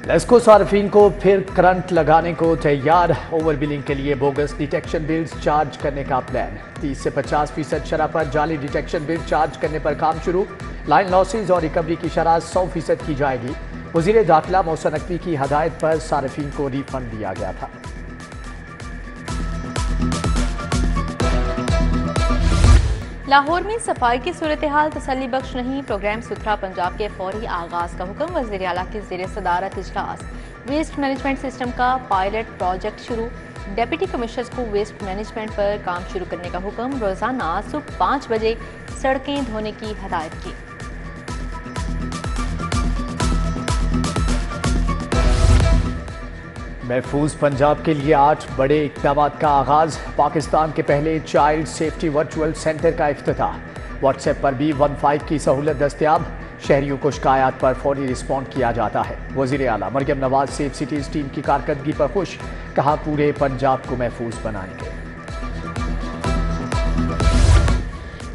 लेस्को सार्फिन को फिर करंट लगाने को तैयार। ओवर बिलिंग के लिए बोगस डिटेक्शन बिल्स चार्ज करने का प्लान। 30 से 50% शरह पर जाली डिटेक्शन बिल चार्ज करने पर काम शुरू। लाइन लॉसेज और रिकवरी की शरह 100% की जाएगी। वजीर दाखिला मौसम नकवी की हदायत पर सार्फिन को रिफंड दिया गया था। लाहौर में सफाई की सूरत हाल तसल्ली बख्श नहीं। प्रोग्राम सुथरा पंजाब के फौरी आगाज का हुक्म। वज़ीर आला के ज़ेर सदारत इजलास। वेस्ट मैनेजमेंट सिस्टम का पायलट प्रोजेक्ट शुरू। डिप्टी कमिश्नर्स को वेस्ट मैनेजमेंट पर काम शुरू करने का हुक्म। रोजाना सुबह 5 बजे सड़कें धोने की हदायत की। महफूज पंजाब के लिए 8 बड़े इक़दाम का आगाज। पाकिस्तान के पहले चाइल्ड सेफ्टी वर्चुअल सेंटर का इफ्तिताह। व्हाट्सएप पर भी 15 की सहूलत दस्तयाब। शहरियों को शिकायत पर फौरी रिस्पॉन्ड किया जाता है। वज़ीर आला Maryam Nawaz safe cities team की कारकर्दगी पर खुश। कहा पूरे पंजाब को महफूज बनाएंगे।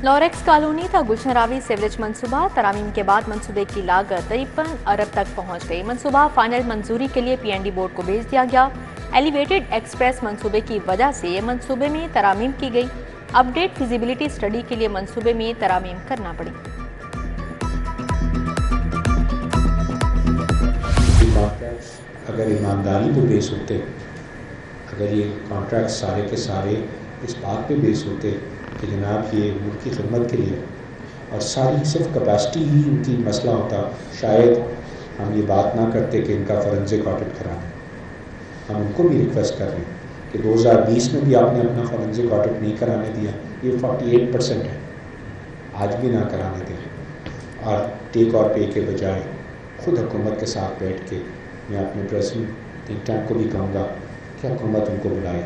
लॉरेक्स कॉलोनी था गुलशन रावी सिवरेज मंसूबा। तरामीम के बाद मंसूबे की लागत 53 अरब तक पहुंच गई। मंसूबा फाइनल मंजूरी के लिए PND बोर्ड को भेज दिया गया। एलिवेटेड एक्सप्रेस मंसूबे की वजह से मंसूबे में तरामीम की गई। अपडेट फिजिबिलिटी स्टडी के लिए मंसूबे में तरामीम करना पड़ी। अगर ईमानदारी पर बेस होते, अगर ये कॉन्ट्रैक्ट सारे के सारे इस बात पे बेस होते कि जनाब ये मुल्क की खिदमत के लिए और सारी सिर्फ कैपेसिटी ही उनकी मसला होता, शायद हम ये बात ना करते कि इनका फॉरेंसिक ऑडिट कराएं। हम उनको भी रिक्वेस्ट कर रहे हैं कि 2020 में भी आपने अपना फॉरेंसिक ऑडिट नहीं कराने दिया। ये 48% है, आज भी ना कराने दें। और टेक और पे के बजाय खुद हुकूमत के साथ बैठ के मैं अपने प्रेसिडेंट थिंक टैंक को भी कहूँगा कि हुकूमत उनको बुलाए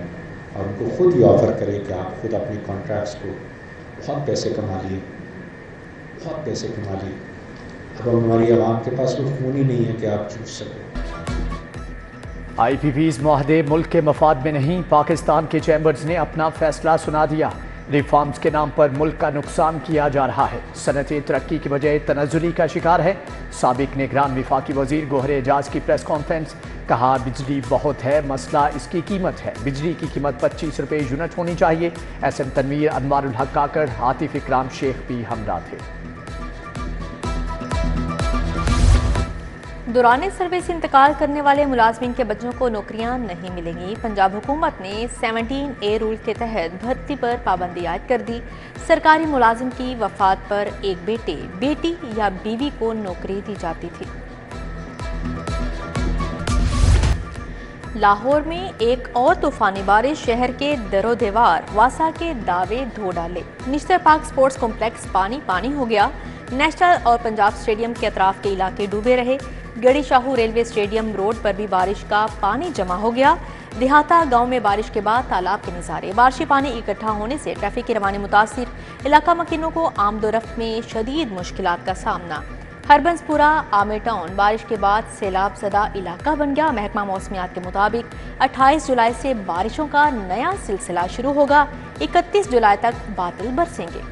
और उनको खुद ही ऑफ़र करे कि आप खुद अपने कॉन्ट्रैक्ट्स को बहुत पैसे कमा लिए, बहुत पैसे कमा लिए। अब हमारी आवाम के पास वो खून ही नहीं है कि आप चूस सकें। IPPs मुआहदे मुल्क के मफाद में नहीं। पाकिस्तान के चैम्बर्स ने अपना फैसला सुना दिया। रिफॉर्म्स के नाम पर मुल्क का नुकसान किया जा रहा है। सनअतें तरक्की की बजाय तनज़्ज़ुली का शिकार है। साबिक निगरान वफाकी वजीर गोहर एजाज की प्रेस कॉन्फ्रेंस। कहा बिजली बहुत है, मसला इसकी कीमत है। बिजली की कीमत 25 रुपये यूनिट होनी चाहिए। SM तनवीर, अनवारुल हक काकड़, आतिफ इकराम शेख भी हमरा थे। दौरान सर्विस इंतकाल करने वाले मुलाजमीन के बच्चों को नौकरियां नहीं मिलेंगी। पंजाब हुकूमत ने 17A रूल के तहत भर्ती पर पाबंदी आयद कर दी। सरकारी मुलाजिम की वफात पर एक बेटे, बेटी या बीवी को नौकरी दी जाती थी। लाहौर में एक और तूफानी बारिश शहर के दरो दीवार वासा के दावे धो डाले। निश्तर पार्क स्पोर्ट्स कॉम्प्लेक्स पानी पानी हो गया। नेशनल और पंजाब स्टेडियम के अतराफ के इलाके डूबे रहे। गड़ी शाहू रेलवे स्टेडियम रोड पर भी बारिश का पानी जमा हो गया। देहाता गांव में बारिश के बाद तालाब के नज़ारे। बारिशी पानी इकट्ठा होने से ट्रैफिक की रवानी मुतासिर। इलाका मकीनों को आमदोरफ्त में शदीद मुश्किलात का सामना। हरबंसपुरा आमिर टाउन बारिश के बाद सैलाब ज़दा इलाका बन गया। महकमा मौसमियात के मुताबिक 28 जुलाई से बारिशों का नया सिलसिला शुरू होगा। 31 जुलाई तक बादल बरसेंगे।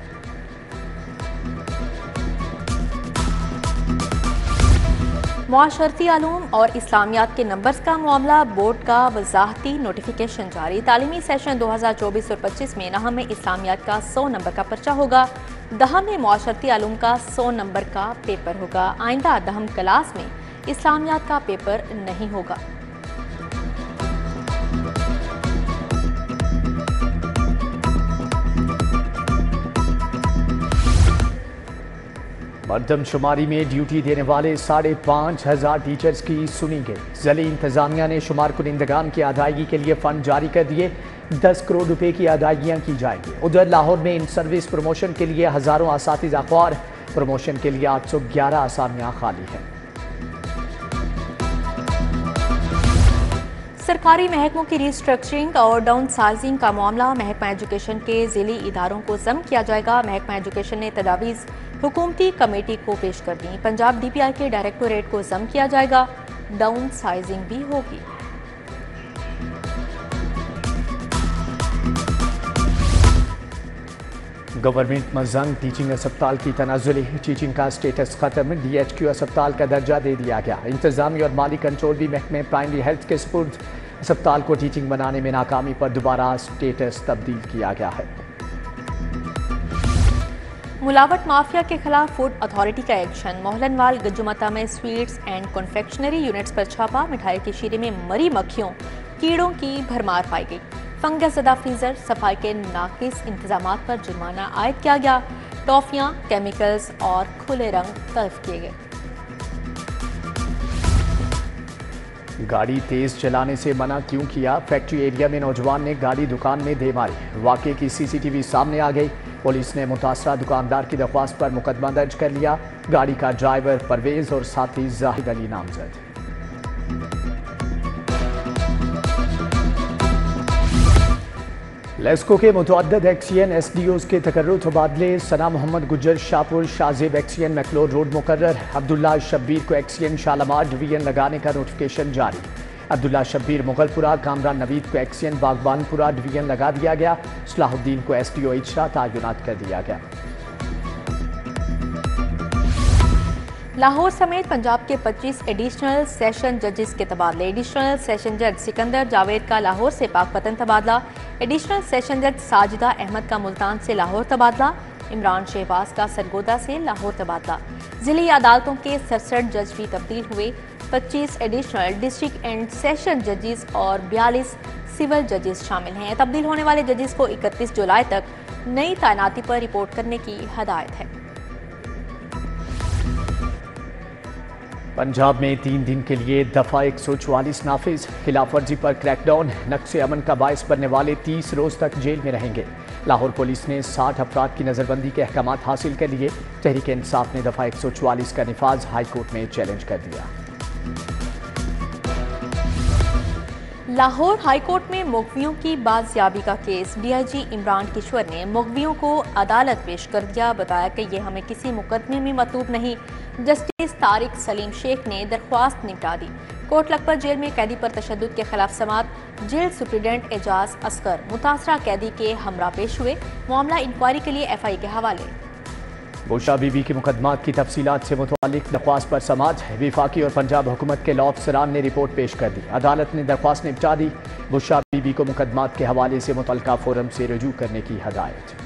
मुआशरती आलूम और इस्लामियात के नंबर्स का मामला। बोर्ड का वजाहती नोटिफिकेशन जारी। तालीमी सेशन 2024 और 25 में नहम में इस्लामियात का 100 नंबर का पर्चा होगा। दहम में मुआशरती आलूम का 100 नंबर का पेपर होगा। आइंदा दहम क्लास में इस्लामियात का पेपर नहीं होगा। मरदमशुमारी में ड्यूटी देने वाले 5,500 टीचर्स की सुनी गई। ज़िली इंतजामिया ने शुमार कुनिंदगान की अदायगी के लिए फंड जारी कर दिए। 10 करोड़ रुपए की अदायगियाँ की जाएंगी। उधर लाहौर में इन सर्विस प्रमोशन के लिए हज़ारों असातिज़ा ख्वार। प्रमोशन के लिए 811 असामियाँ खाली हैं। सरकारी महकमों की रिस्ट्रक्चरिंग और डाउन साइजिंग का मामला। महकमा एजुकेशन के ज़िली इदारों को ज़म किया जाएगा। महकमा एजुकेशन ने तजावीज़ हुकूमती कमेटी को पेश कर दी। पंजाब DPI के डायरेक्टोरेट को ज़म किया जाएगा। डाउन साइजिंग भी होगी। गवर्नमेंट मजंग टीचिंग अस्पताल की तनाजुली टीचिंग का स्टेटस खत्म, DHQ अस्पताल का दर्जा दे दिया गया। इंतजामी और माली कंट्रोल भी महकमे प्राइमरी हेल्थ के सुपुर्द। अस्पताल को टीचिंग बनाने में नाकामी पर दोबारा स्टेटस तब्दील किया गया है। मुलावट माफिया के खिलाफ फूड अथॉरिटी का एक्शन। मोहलनवाल गजुमता में स्वीट्स एंड कन्फेक्शनरी यूनिट्स पर छापा। मिठाई की शीरे में मरी मक्खियों कीड़ों की भरमार पाई गई। फंगस ज़दा फ्रीजर, सफाई के नाकिस इंतजामात पर जुर्माना आयद किया गया। टॉफियां, केमिकल्स और खुले रंग तलब किए गए। गाड़ी तेज चलाने से मना क्यों किया? फैक्ट्री एरिया में नौजवान ने गाड़ी दुकान में दे मारी। वाकये की CCTV सामने आ गई। पुलिस ने मुतासरा दुकानदार की दरख्वास्त पर मुकदमा दर्ज कर लिया। गाड़ी का ड्राइवर परवेज और साथी जाहिद अली नामजद। लेस्को के मुतअद्दिद एक्सीएन SDOs के तकर्रुर तबादले। सना मोहम्मद गुज्जर शाहपुर शाहजेब एक्सीएन मैक्लोर रोड मुकर्रर। अब्दुल्ला शब्बीर को एक्सीएन शालामार डिवीजन लगाने का नोटिफिकेशन जारी। अब्दुल्ला शब्बीर मुगलपुरा, कामरान नवीद को एक्सीएन बागबानपुरा डिवीजन लगा दिया गया। सलाहुद्दीन को SDO इचरा तायुनात कर दिया गया। लाहौर समेत पंजाब के 25 एडिशनल सेशन जजेस के तबादले। एडिशनल सेशन जज सिकंदर जावेद का लाहौर से पाकपतन तबादला। एडिशनल सेशन जज साजिदा अहमद का मुल्तान से लाहौर तबादला। इमरान शहबाज का सरगोदा से लाहौर तबादला। जिली अदालतों के 67 जज भी तब्दील हुए। 25 एडिशनल डिस्ट्रिक्ट एंड सेशन जजेस और 42 सिविल जजेस शामिल हैं। तब्दील होने वाले जजेस को 31 जुलाई तक नई तैनाती पर रिपोर्ट करने की हदायत है। पंजाब में 3 दिन के लिए दफा 144 नाफिज। खिलाफ वर्जी पर क्रैकडाउन। नक्शे अमन का बायस बनने वाले 30 रोज तक जेल में रहेंगे। लाहौर पुलिस ने 60 अफराद की नजरबंदी के अहकामात हासिल कर लिए। तहरीक इंसाफ ने दफा 144 का निफाज हाईकोर्ट में चैलेंज कर दिया। लाहौर हाईकोर्ट में मुगवियों की बाजियाबी का केस। DIG इमरान किशोर ने मुगवियों को अदालत पेश कर दिया। बताया कि ये हमें किसी मुकदमे में मतलूब नहीं। जस्टिस तारिक सलीम शेख ने दरख्वास्त निपटा दी। कोट लखपत जेल में कैदी पर तशद्दुद के खिलाफ समात। जेल सुप्रिटेंडेंट एजाज असगर मुतासरा कैदी के हमरा पेश हुए। मामला इंक्वायरी के लिए FI के हवाले। बुशरा बीबी के मुकदमात की तफसीलात से मुतालिक दरख्वास्त पर समात। विफाकी और पंजाब हुकूमत के लॉ अफसरान ने रिपोर्ट पेश कर दी। अदालत ने दरख्वास्त निपटा दी। बुशरा बीबी को मुकदमात के हवाले से मुतलका फोरम से रजू करने की हदायत।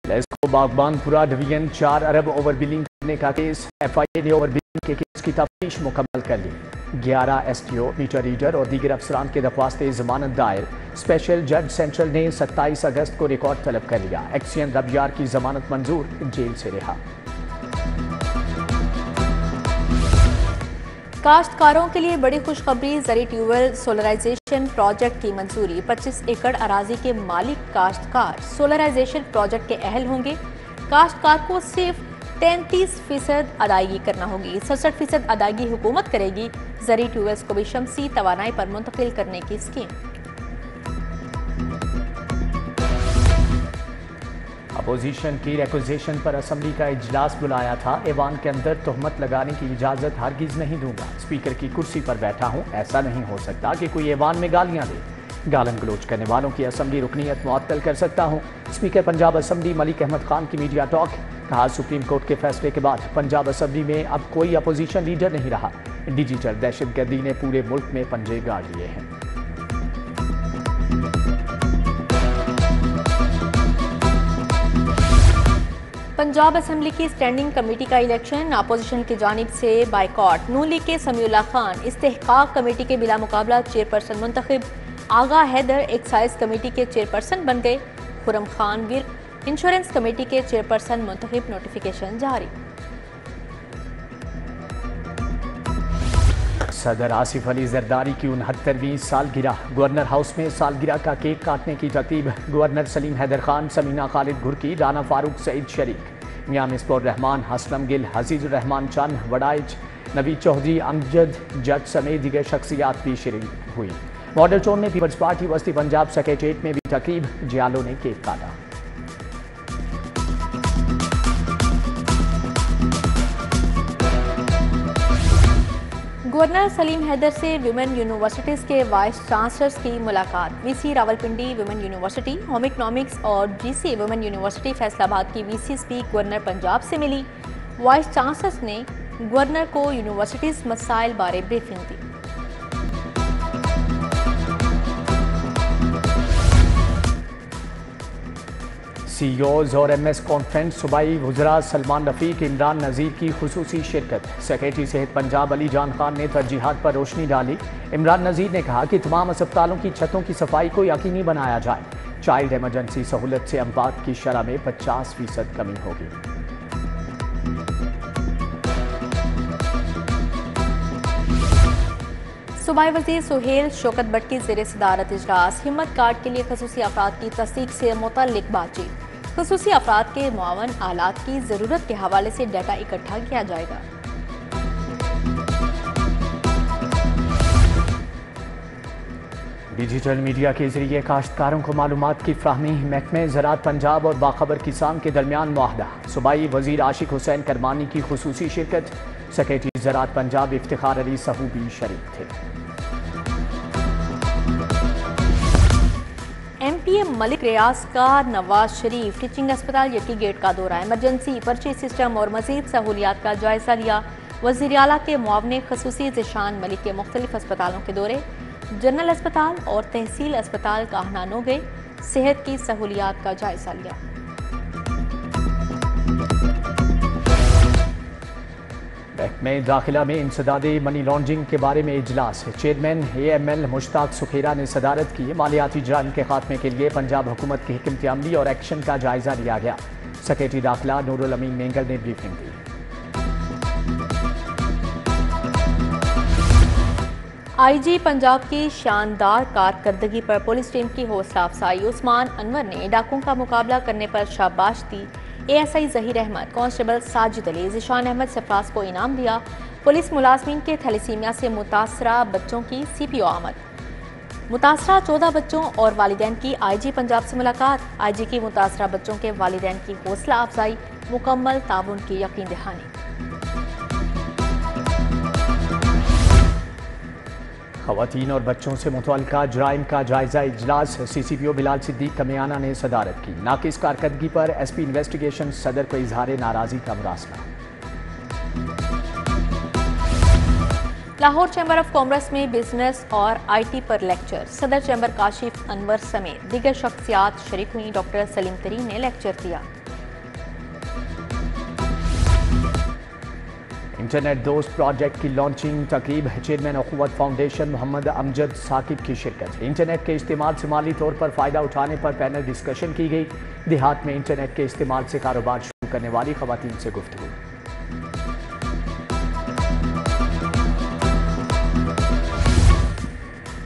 लेस्को बागबानपुरा डिवीजन 4 अरब ओवर बिलिंग करने का केस। FIA ने ओवर बिलिंग के केस की तफ्तीश मुकम्मल कर ली। 11 STO, मीटर रीडर और दीगर अफसरान के दरख्वास्तें जमानत दायर। स्पेशल जज सेंट्रल ने 27 अगस्त को रिकॉर्ड तलब कर लिया। एक्सीएन रबियार की जमानत मंजूर, जेल से रिहा। काश्तकारों के लिए बड़ी खुशखबरी। जरी ट्यूबवेल सोलराइजेशन प्रोजेक्ट की मंजूरी। 25 एकड़ अराजी के मालिक काश्तकार सोलराइजेशन प्रोजेक्ट के अहल होंगे। काश्तकार को सिर्फ 33% अदायगी करना होगी। 67% अदायगी हुकूमत करेगी। जरी ट्यूबवेल्स को भी शमसी तवानाई पर मुंतकिल करने की स्कीम। अपोजिशन की रिक्वेजिशन पर असम्बली का इजलास बुलाया था। ऐवान के अंदर तोहमत लगाने की इजाजत हरगिज नहीं दूंगा। स्पीकर की कुर्सी पर बैठा हूं, ऐसा नहीं हो सकता कि कोई ऐवान में गालियां दे। गालन गलोच करने वालों की असम्बली रुकनीयत मुअत्तल कर सकता हूं। स्पीकर पंजाब असम्बली मलिक अहमद खान की मीडिया टॉक। कहा, सुप्रीम कोर्ट के फैसले के बाद पंजाब असम्बली में अब कोई अपोजिशन लीडर नहीं रहा। डिजिटल दहशतगर्दी ने पूरे मुल्क में पंजे गाड़ लिए हैं। पंजाब असेंबली की स्टैंडिंग कमेटी का इलेक्शन। अपोजिशन की जानिब से बाइकॉट। नून लीग के समीउल्लाह खान इस्तेहकाक कमेटी के बिला मुकाबला चेयरपर्सन मुंतखब। आगा हैदर एक्साइज कमेटी के चेयरपर्सन बन गए। खुरम खान विर्क इंश्योरेंस कमेटी के चेयरपर्सन मुंतखब। नोटिफिकेशन जारी। सदर आसिफ अली जरदारी की 69वीं सालगिरह। गवर्नर हाउस में सालगिरह का केक काटने की तरतीब। गवर्नर सलीम हैदर खान, समीना खालिद घुरकी, राना फारूक सईद शरीक, मियां मिसबाहुर रहमान, हसनम गिल, हजीजुर रहमान चंद, वडाइच, नवीद चौधरी, अमजद जज समेत दीगर शख्सियात भी शरीक हुई। मॉडल टाउन में पीपल्स पार्टी वस्ती पंजाब सेक्रेटेरिएट में भी तकरीब। जियालो ने केक काटा। गवर्नर सलीम हैदर से विमेन यूनिवर्सिटीज़ के वाइस चांसलर्स की मुलाकात। VC Rawalpindi women university, home economics और जीसी विमेन यूनिवर्सिटी फैसलाबाद की वीसीज भी गवर्नर पंजाब से मिली। वाइस चांसलर्स ने गवर्नर को यूनिवर्सिटीज़ मसाइल बारे ब्रीफिंग दी। सीईओज़ और एमएस कॉन्फ्रेंस सूबाई वज़रा सलमान रफ़ीक, इमरान नज़ीर की खुसूसी शिरकत। सेक्रेटरी सेहत पंजाब अली जान खान ने तरजीहात पर रोशनी डाली। इमरान नज़ीर ने कहा कि तमाम अस्पतालों की छतों की सफाई को यकीनी बनाया जाए। चाइल्ड एमरजेंसी सहूलत से अमवात की शरह में 50% कमी होगी। सूबाई वज़ीर सुहेल शौकत भट्ट की ज़ेर सदारत इजलास। हिम्मत कार्ड के लिए खसूसी अफराद की तस्दीक से मुतल्लिक बातचीत। खसूसी अफराद के मुआवन आलात की ज़रूरत के हवाले से डाटा इकट्ठा किया जाएगा। डिजिटल मीडिया के जरिए काश्तकारों को मालूमात की फ्राहमी। महकमे ज़राअत पंजाब और बाखबर किसान के दरमियान मुआहदा। सूबाई वज़ीर आशिक हुसैन करमानी की खुसूसी शिरकत। सेक्रेटरी ज़राअत पंजाब इफ्तिखार अली सहू भी शरीक थे। एमपीए मलिक रियाज का नवाज शरीफ टीचिंग अस्पताल यकी गेट का दौरा। इमरजेंसी पर्ची सिस्टम और मज़ीद सहूलियात का जायजा लिया। वज़ीर आला के मुआवने खसूसी ज़िशान मलिक के मुख्तलिफ अस्पतालों के दौरे। जनरल अस्पताल और तहसील अस्पताल काहनानो गए। सेहत की सहूलियात का जायजा लिया। महकमे दाखिला में इंसदादी मनी लॉन्ड्रिंग के बारे में इजलास। चेयरमैन AML मुश्ताक सुखेरा ने सदारत की। मालियाती जुर्म के खात्मे के लिए पंजाब हुकूमत की हिकमत अमली और एक्शन का जायजा लिया गया। सेक्रेटरी दाखिला नूरुल अमीन मेंगल ने ब्रीफिंग दी। IG पंजाब की शानदार कारकर्दगी पर पुलिस टीम की हौसला अफजाई। उस्मान अनवर ने डाकुओं का मुकाबला करने पर शाबाश दी। ASI ज़हीर अहमद, कांस्टेबल साजिद अली, ज़िशान अहमद सरफराज को इनाम दिया। पुलिस मुलाजमीन के थैलेसीमिया से मुतासरा बच्चों की CPO आमद। मुतासरा 14 बच्चों और वालिदैन की IG पंजाब से मुलाकात। IG की मुतासरा बच्चों के वालिदैन की हौसला अफजाई, मुकम्मल ताउन की यकीन दहानी। ख़वातीन और बच्चों से मुतअल्लिक़ा जुराइम का जायजा इजलास। CCPO बिलाल सिद्दीक कमियाना ने सदारत की। नाकिस कारकर्दगी पर SP इन्वेस्टिगेशन सदर को इजहार नाराज़ी का मुरासला। लाहौर चैम्बर ऑफ कॉमर्स में बिजनेस और IT पर लेक्चर। सदर चैम्बर काशिफ अनवर समेत दीगर शख्सियात शरीक हुई। डॉक्टर सलीम तरीन ने लेक्चर दिया। इंटरनेट दोस्त प्रोजेक्ट की लॉन्चिंग तकरीब। चेयरमैन अखुवत फाउंडेशन मोहम्मद अमजद साकिब की शिरकत। इंटरनेट के इस्तेमाल से माली तौर पर फ़ायदा उठाने पर पैनल डिस्कशन की गई। देहात में इंटरनेट के इस्तेमाल से कारोबार शुरू करने वाली ख़वातीन से गुफ्तगू।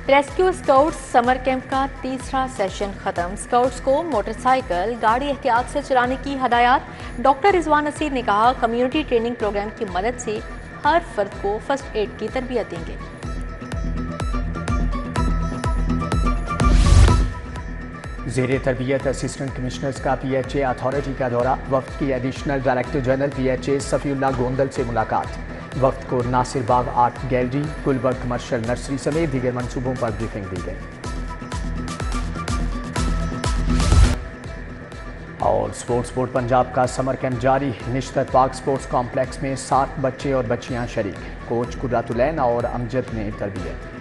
रेस्क्यू स्काउट्स समर कैंप का तीसरा सेशन खत्म। स्काउट्स को मोटरसाइकिल गाड़ी एहतियात से चलाने की हदायत। डॉक्टर रिजवान नसीर ने कहा, कम्युनिटी ट्रेनिंग प्रोग्राम की मदद से हर फर्द को फर्स्ट एड की तरबियत देंगे। ज़ेरे तरबियत असिस्टेंट कमिश्नर्स का PHA अथॉरिटी का दौरा। वफ्द की additional director general PHA Safiullah Gondal से मुलाकात। वक्त को Nasir Bagh art gallery, Gulberg commercial nursery समेत दीगर मंसूबों पर ब्रीफिंग दी गई। और स्पोर्ट्स बोर्ड पंजाब का समर कैंप जारी। निश्तर पार्क स्पोर्ट्स कॉम्प्लेक्स में 60 बच्चे और बच्चियां शरीक। कोच कुर्रतुलैन और अमजद ने तरबियत।